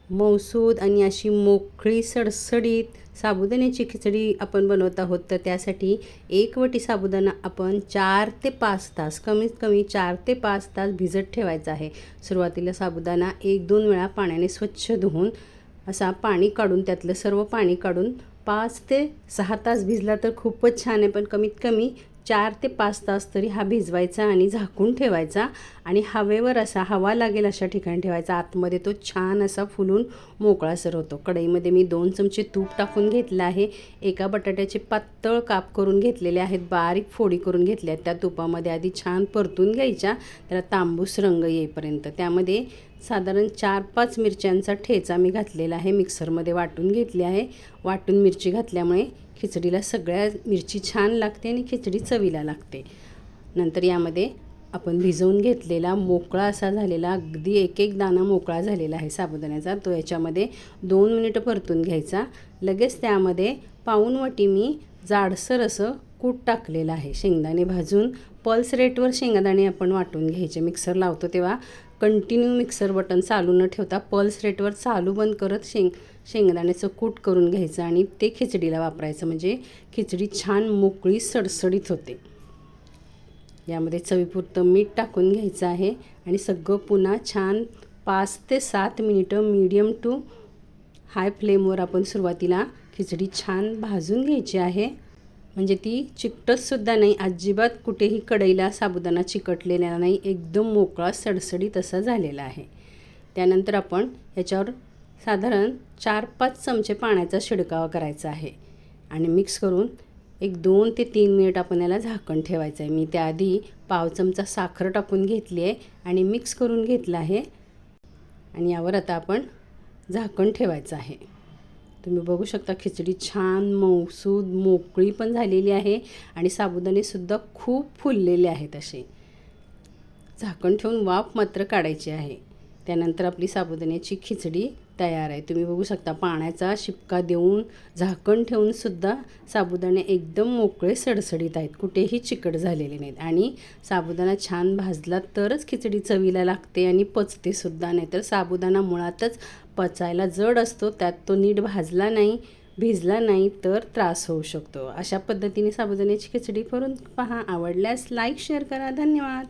मऊसूद आणि अशी मोकळी सडसडीत साबुदाण्याची खिचडी आपण बनवत आहोत. तर त्यासाठी 1 वाटी साबुदाणा आपण 4 ते 5 तास, कमीत कमी 4 ते 5 तास भिजत ठेवायचा आहे. सुरुवातीला साबुदाणा 1-2 वेळा पाण्याने स्वच्छ धुवून असा पाणी काढून, त्यातलं सर्व पाणी काढून 5 ते 6 तास भिजला तर खूपच छान आहे. पण कमीत कमी 4 ते 5 तास तरी हा भिजवायचा आणि झाकून ठेवायचा आणि हवेवर असा हवा लागेल अशा ठिकाणी ठेवायचा. आतमध्ये तो छान असा फुलून मोकळासर होतो. कढईमध्ये मी 2 चमचे तूप टाकून घेतलं आहे. एका बटाट्याचे पातळ काप करून घेतलेले आहेत, बारीक फोडी करून घेतल्या आहेत. त्या तुपामध्ये आधी छान परतून घ्यायच्या, त्याला तांबूस रंग येईपर्यंत. त्यामध्ये साधारण 4-5 मिरच्यांचा ठेचा मी घातलेला आहे, मिक्सरमध्ये वाटून घेतली आहे. वाटून मिरची घातल्यामुळे खिचडीला सगळ्या मिरची छान लागते आणि खिचडी चवीला लागते. नंतर यामध्ये आपण भिजवून घेतलेला मोकळा असा झालेला, अगदी एक दाणा मोकळा झालेला आहे साबुदाण्याचा, तो याच्यामध्ये 2 मिनिटं परतून घ्यायचा. लगेच त्यामध्ये पाऊण वाटी मी जाडसर असं कूट टाकलेलं आहे. शेंगदाणे भाजून पल्स रेटवर शेंगदाणे आपण वाटून घ्यायचे. मिक्सर लावतो तेव्हा कंटिन्यू मिक्सर बटन चालू न ठेवता पल्स रेटवर चालू बंद करत शेंगदाण्याचं कूट करून घ्यायचं आणि ते खिचडीला वापरायचं. म्हणजे खिचडी छान मोकळी सडसडीत होते. यामध्ये चवीपुरतं मीठ टाकून घ्यायचं आहे आणि सगळं पुन्हा छान 5 ते 7 मिनिटं मीडियम टू हाय फ्लेमवर आपण सुरुवातीला खिचडी छान भाजून घ्यायची आहे. म्हणजे ती चिकटतसुद्धा नाही, अजिबात कुठेही कढईला साबुदाणा चिकटलेला नाही, एकदम मोकळा सडसडीत असा झालेला आहे. त्यानंतर आपण याच्यावर साधारण 4-5 चमचे पाण्याचा शिडकावा करायचा आहे आणि मिक्स करून 2 ते 3 मिनिट आपण याला झाकण ठेवायचं आहे. मी त्याआधी पाव चमचा साखर टाकून घेतली आहे आणि मिक्स करून घेतलं आहे आणि यावर आता आपण झाकण ठेवायचं आहे. तुम्ही बघू शकता खिचडी छान मऊसूद मोकळी पण झालेली आहे आणि साबुदाणेसुद्धा खूप फुललेले आहेत. असे झाकण ठेवून वाफ मात्र काढायची आहे. त्यानंतर आपली साबुदाण्याची खिचडी तयार आहे. तुम्ही बघू शकता पाण्याचा शिपका देऊन झाकण ठेवूनसुद्धा साबुदाणे एकदम मोकळे सडसडीत आहेत, कुठेही चिकट झालेले नाहीत. आणि साबुदाणा छान भाजला तरच खिचडी चवीला लागते आणि पचतेसुद्धा. नाही तर साबुदाणा मुळातच पचायला जड असतो, त्यात तो नीट भाजला नाही, भिजला नाही तर त्रास होऊ शकतो. अशा पद्धतीने साबुदाण्याची खिचडी करून पहा. आवडल्यास लाईक शेअर करा. धन्यवाद.